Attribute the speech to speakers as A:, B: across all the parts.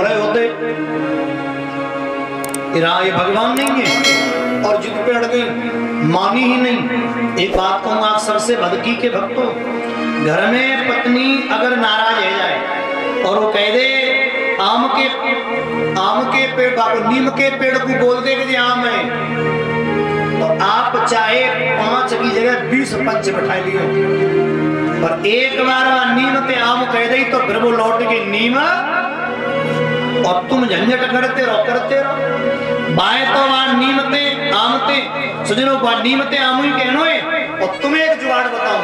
A: रहे होते, ये भगवान नहीं है। और जिद पे अड़ गई, मानी ही नहीं। एक बात कहूँ आप सबसे, भक्ति के भक्तों, घर में पत्नी अगर नाराज है जाए और वो कह दे आम के पेड़, नीम के पेड़ को बोल दे कि आम है, तो आप चाहे 5 की जगह 20 पंच बैठा लिए, पर एक बार नीम ते आम कह दी तो फिर वो लौट के नीम, और तुम झंझट करते रहो। बाएं तो वहां नीमते आमते सुजनो, नीमते आमू ही कहनो है। और तुम्हें एक जुगाड़ बताऊं,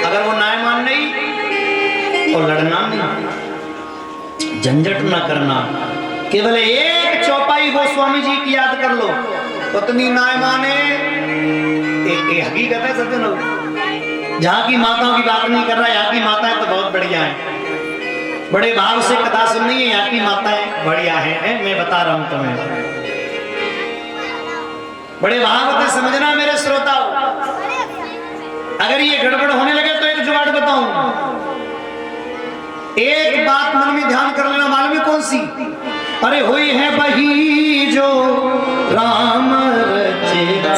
A: अगर वो ना मान नहीं तो लड़ना नहीं, झंझट ना करना, केवल एक चौपाई गोस्वामी जी की याद कर लो। पत्नी ना माने, एक हकीकत है सज्जनों, जहाँ की माताओं की बात नहीं कर रहा, यहाँ की माताएं तो बहुत बढ़िया है, बड़े भाव से कथा सुननी है, यहाँ की माताएं बढ़िया है, मैं बता रहा हूं तुम्हें, बड़े भाव से समझना मेरे श्रोताओ। अगर ये गड़बड़ होने लगे तो एक जुगाड़ बताऊं, एक बात मन में ध्यान कर लेना, मालूम है कौन सी? अरे हुई है वही जो राम रचेगा,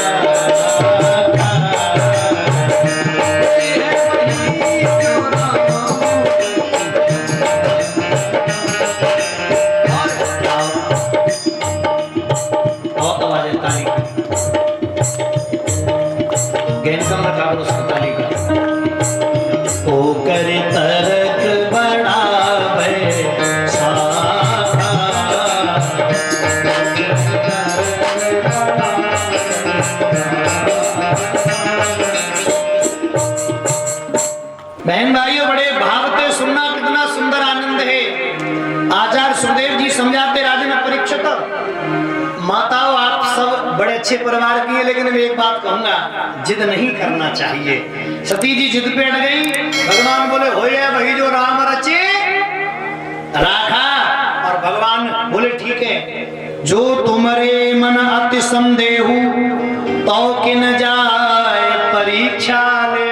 A: बहन भाइयों, बड़े भाव से सुनना, कितना सुंदर आनंद है। आचार्य सुखदेव जी समझाते राजन परीक्षित, माताओं आप सब बड़े अच्छे परिवार की है, लेकिन मैं एक बात कहूंगा, जिद नहीं करना चाहिए। सती जी जिद पे अड़ गई, भगवान बोले होय है वही जो राम रचे राखा, और भगवान बोले ठीक है, जो तुम्हारे मन अति संदेहु तो किन जाए परीक्षा ले।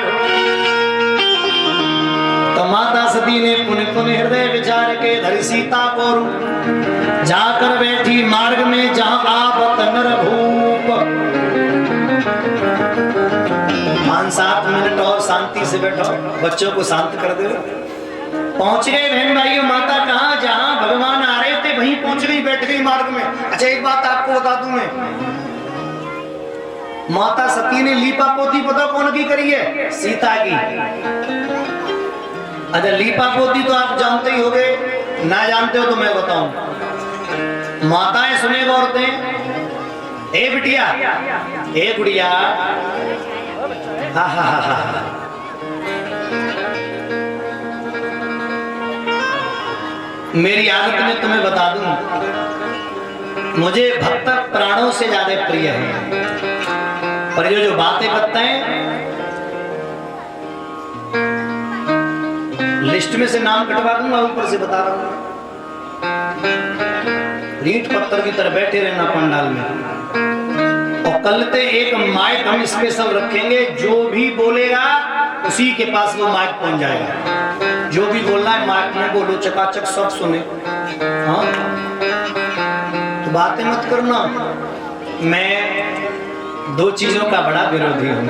A: तो माता सती ने पुण्य हृदय विचार के धरि सीता को जाकर बैठी मार्ग में, जहां आप नर भूप। 5-7 मिनट और शांति से बैठो, बच्चों को शांत कर दो। पहुंच गए बहन भाइयों, माता कहां, जहां भगवान आ रहे थे वहीं पहुंच गई, बैठ गई मार्ग में। अच्छा एक बात आपको बता दूं मैं, माता सती ने लीपा पोती पता कौन की करी है? सीता की। अच्छा लीपा पोती तो आप जानते ही होंगे, ना जानते हो तो मैं बताऊं। माताएं सुने औरतें, ए बिटिया, ए गुड़िया, हा। मेरी आदत में तुम्हें बता दूं, मुझे भक्त प्राणों से ज्यादा प्रिय है, पर जो बातें करते हैं लिस्ट में से नाम कटवा दूंगा, ऊपर से बता रहा हूं। रीठ पत्थर की तरह बैठे रहना पंडाल में, और कल ते एक माइक हम स्पेशल रखेंगे, जो भी बोलेगा उसी के पास वो माइक पहुंच जाएगा। जो भी बोलना है माइक में बोलो, चकाचक सब सुने। हाँ तो बातें मत करना। मैं 2 चीजों का बड़ा विरोधी हूँ,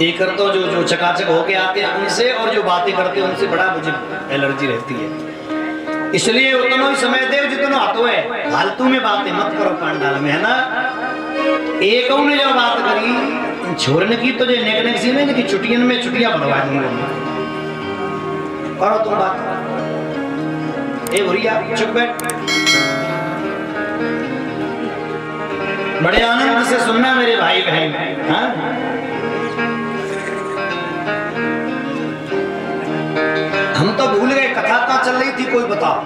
A: एक तो जो चकाचक होके आते हैं उनसे, और जो बातें करते हैं उनसे बड़ा मुझे एलर्जी रहती है। इसलिए उतना ही समय दे जितना हाथों है, फालतू में बातें मत करो पंडाल में, है ना। एक ने जो बात करी छोड़ने की, तो जो नेक सी में कि छुट्टियों में छुट्टियां बढ़वा दूंगा, करो तुम बात। ए भैया चुप बैठ, बड़े आनंद से सुनना मेरे भाई बहन। हाँ हम तो भूल गए कथा कहाँ चल रही थी, कोई बताओ।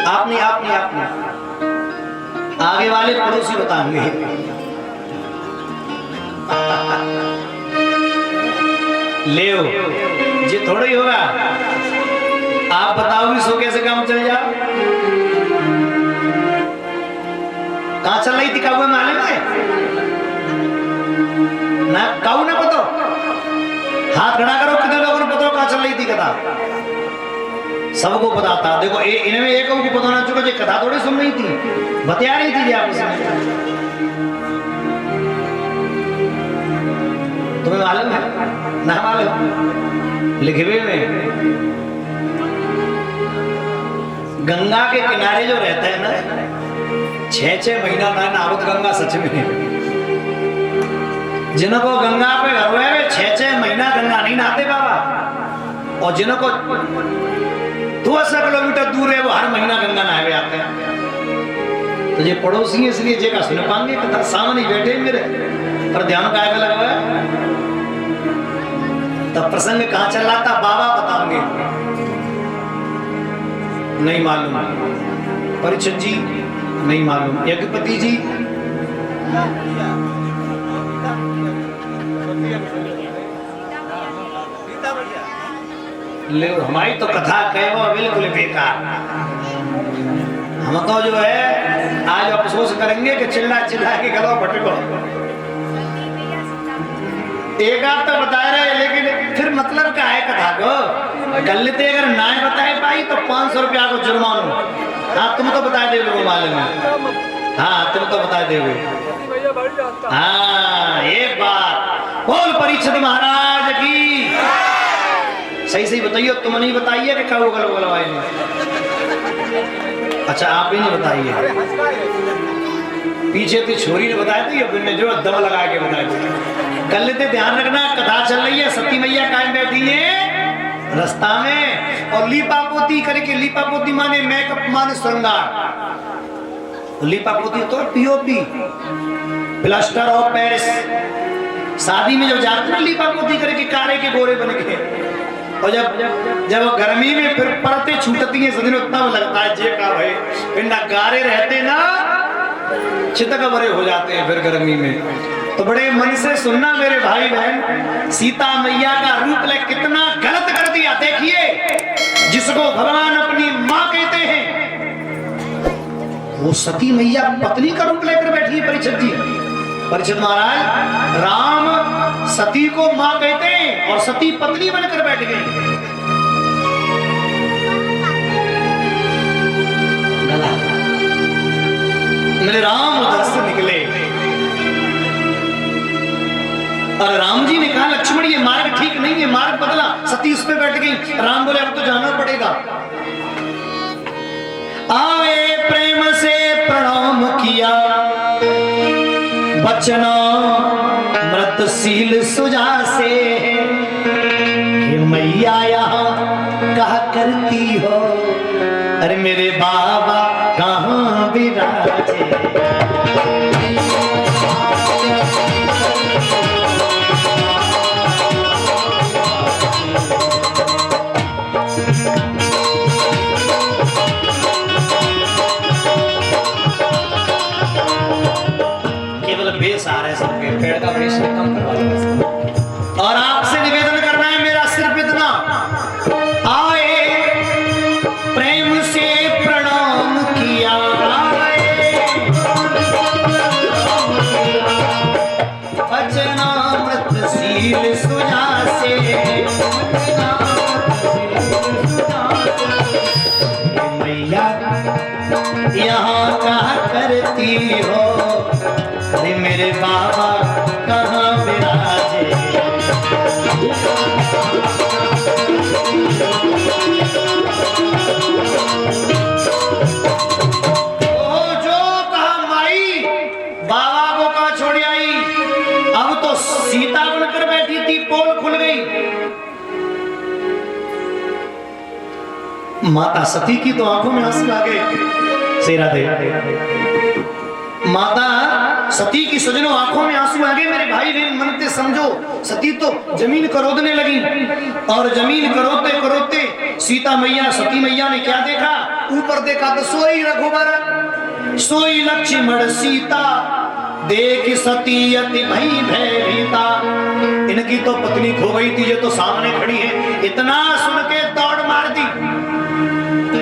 A: आपने आगे वाले पड़ोसी बताएंगे। ले जी थोड़ा ही होगा, आप बताओगे सो कैसे काम चल जाओ। कहाँ चल रही थी काबू मालूम है ना? काऊ ने पता, हाथ खड़ा करो, कितने लोगों ने पता कहाँ चल रही थी? कथा, सबको पता था। देखो इनमें एक को पता ना चुका, जो कथा थोड़ी सुन रही थी, बता रही थी आप तुम्हें मालूम है ना? मालूम लिखवे में गंगा के किनारे जो रहता है ना, 6-6 महीना ना नहावत गंगा, सच में जिनको गंगा पे घर हुए 6-6 महीना गंगा नहीं नहाते बाबा, और जिनको 200 किलोमीटर दूर है वो हर महीना गंगा नहावे आते हैं। तो ये पड़ोसी है इसलिए जेका सुन पाएंगे, कथा सामने बैठे मेरे पर ध्यान का लगा है। तब प्रसंग कहाँ चल रहा था बाबा बताओगे, नहीं मालूम। परीक्षित जी नहीं मालूम, यज्ञपति जी ले, हमारी तो कथा कहे वो बिल्कुल बेकार। हम तो जो है आज अफसोस करेंगे कि चिल्ला चिल्ला के गलो भटको। एक आप तो बता रहे, लेकिन फिर मतलब क्या है कथा को? गलती अगर ना बताए पाई तो 500 रुपया को जुर्माना। हाँ तुम तो बता दे वो मालूम है। हाँ तुम तो बता दे। हाँ एक बात बोल परीक्षित महाराज की। सही सही बताइए, तुम नहीं बताइए कि कहो गलो गलवाए। अच्छा आप ही नहीं बताइए, पीछे तो छोरी ने बताया था, ये जो दम लगा के बताया था। कल लेते ध्यान रखना, कथा चल रही है, सती मैया कायम बैठी है रास्ता में, और लीपा पोती करके, लीपा पोती माने मेकअप माने श्रृंगार, लीपा पोती तो पीओपी प्लास्टर ऑफ पेरिस। शादी में जब जाते ना लीपा पोती करके कारे के गोरे बन के, और जब गर्मी में फिर परतें छूटती हैं सदिन उतना लगता है जे का भाई पिंडा गारे रहते ना चितक बड़े हो जाते हैं फिर गर्मी में। तो बड़े मन से सुनना मेरे भाई बहन, सीता मैया का रूप ले कितना गलत कर दिया। देखिए जिसको भगवान अपनी माँ कहते हैं, वो सती मैया पत्नी का रूप लेकर बैठी है। परीक्षित जी, परीक्षित महाराज, राम सती को माँ कहते हैं और सती पत्नी बनकर बैठ गई। मेरे राम उधर से निकले और राम जी ने कहा लक्ष्मण ये मार्ग ठीक नहीं है, मार्ग बदला। सती उस पे बैठ गई। राम बोले अब तो जाना पड़ेगा। आए प्रेम से प्रणाम किया, बचना मृतशील सुजा से, मैया यहाँ कहा करती हो, अरे मेरे बाबा कहाँ विराजे। केवल बेस आ रहे सबके, पेड़ का बेस कम करवा लो। और आपसे निवेदन करना है मेरा सिर्फ इतना, आए प्रेम से प्रणाम किया, वचनामृतशील सुजा से, मैया यहाँ कहा करती हो, अरे मेरे बाबा कहाँ विराजे। जो कहा माई बाबा को कहा छोड़ आई, अब तो सीता बनकर बैठी थी, पोल खुल गई। माता सती की तो आंखों में आंसू आ गए। सेरा दे माता सती की सजनों आंखों में आंसू आ गए। मेरे भाई बहन मनते समझो, सती तो जमीन करोदने लगी, और जमीन करोते करोते सीता मैया सती मैया ने क्या देखा? ऊपर देखा तो सोई रघुबर सोई लक्ष्मण सीता, देख सती अति भई भयभीता। इनकी तो पत्नी खो गई थी, ये तो सामने खड़ी है। इतना सुन के दौड़ मार दी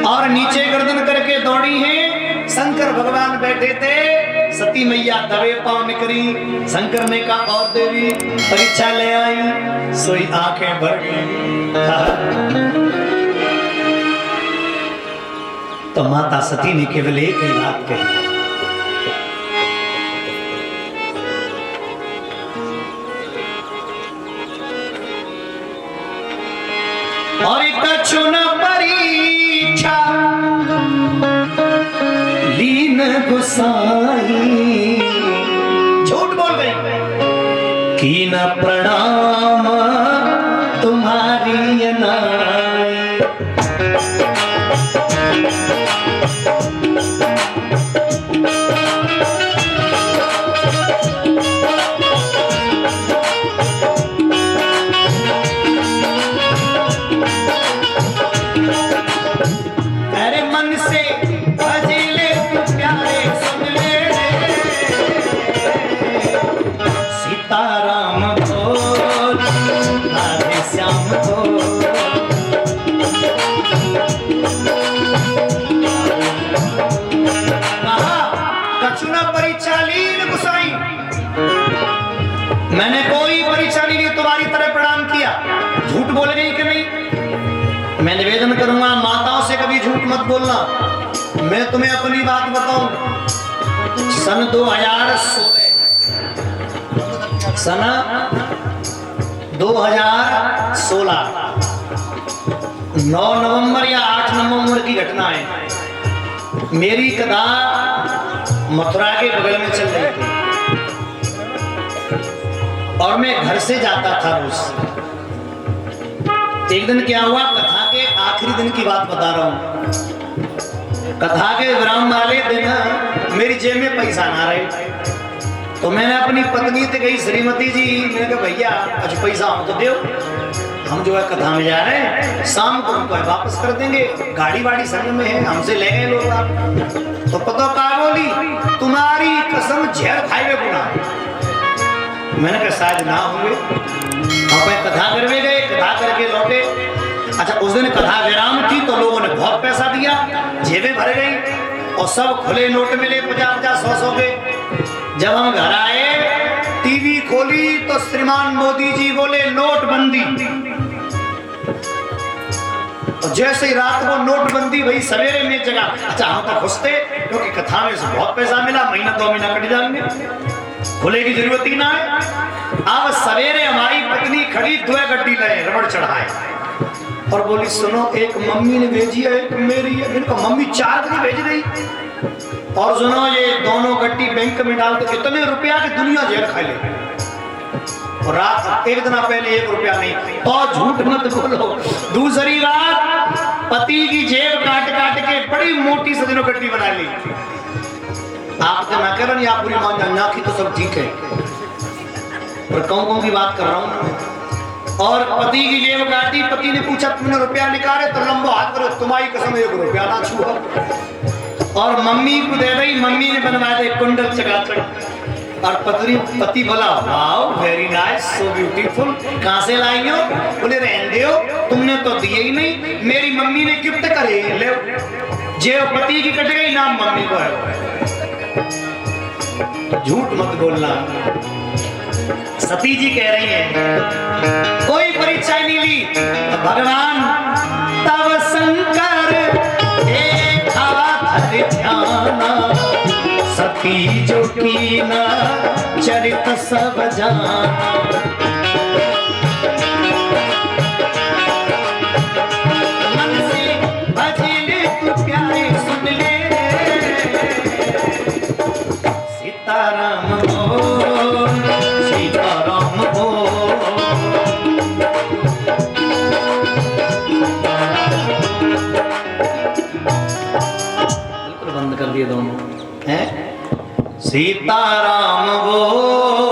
A: और नीचे गर्दन करके दौड़ी है। शंकर भगवान बैठे थे, सती सती मैया दबे पांव निकली। शंकर ने कहा और देवी परीक्षा ले आई, सोई आंखें भर गई। तो माता सती ने केवल एक ही बात कही, और कछु न परीक्षा लीन गुसाई। झूठ बोल गई कि न प्रणाम तुम्हारी अनाई। अरे मन से भजिले प्यारे सुन ले, सीताराम बोल राधे श्याम बोल। कछु न परीक्षा लीन गुसाई, मैंने कोई परीक्षा नहीं ली, तुम्हारी तरह प्रणाम किया। झूठ बोल गई कि नहीं? मैं निवेदन करूंगा माताओं से कभी झूठ मत बोलना। मैं तुम्हें अपनी बात बताऊं, सन 2016 9 नवंबर या 8 नवंबर की घटना है। मेरी कथा मथुरा के बगल में चल रही थी और मैं घर से जाता था रोज। एक दिन क्या हुआ, कथा के आखिरी दिन की बात बता रहा हूं। कथा के विराम वाले दिन मेरी जेब में पैसा ना रहे, तो मैंने अपनी पत्नी से कही, श्रीमती जी, मैंने कहा भैया आज पैसा हम तो दो, हम जो है कथा में जा रहे हैं, शाम को हमको वापस कर देंगे, गाड़ी वाड़ी संग में है, हमसे ले गए लोग आप। तो पता क्या बोली, तुम्हारी कसम जहर खाए गुना। मैंने कहा शायद ना होंगे। अपन कथा करवे गए, कथा करके लौटे। अच्छा, उस दिन कथा विराम थी तो लोगों ने बहुत पैसा दिया, जेबें भर गई और सब खुले नोट मिले 50-50, 100-100 के। जब हम घर आए, टीवी खोली तो श्रीमान मोदी जी बोले नोटबंदी। और जैसे ही रात को नोटबंदी भई, सवेरे में जगह। अच्छा, हम तो खुश थे क्योंकि कथा में से बहुत पैसा मिला, महीना 2 महीना कट जाएंगे, खुले की जरूरत ही ना है। अब सवेरे हमारी पत्नी खड़ी 2 गड्डी लाए, रबड़ चढ़ाए और बोली सुनो, एक मम्मी ने भेजी है, एक मेरी है। इनका मम्मी 4 गड्डी भेज रही, और सुनो ये दोनों गड्डी बैंक में डाल के इतने रुपया की दुनिया जेल खा ले। और रात एक दिन पहले 1 रुपया नहीं, और झूठ मत बोलो। दूसरी रात पति की जेब काट काट के बड़ी मोटी सजनों गड्डी बना ली। आप तो मैं कह रहा नहीं, आप पूरी मान जाना की तो सब ठीक है, पर कौन की बात कर रहा हूँ। और पति की जेब काटी, पति ने पूछा तुमने रुपया निकाले, तो लंबो हाथ करो, तुम्हारी कसम 1 रुपया ना छुआ। और मम्मी को दे रही, मम्मी ने बनवाया था कुंडल चकाचक। और पति बोला wow very nice, so beautiful, कहाँ से लाई हो? बोले रहने दो, तुमने तो दिए ही नहीं, मेरी मम्मी ने गिफ्ट करे, ले। जेब पति की कट गई, नाम मम्मी को है। झूठ मत बोलना। सती जी कह रही है कोई परीक्षा नहीं ली, भगवान तब शंकर देखा ध्याना, सती जो कीना चरित सब जाना। मन से भजिले तू प्यारे सुन ले, सीताराम बोल, सीताराम बोल। बिल्कुल बंद कर दिए दोनों हैं। सीताराम बोल,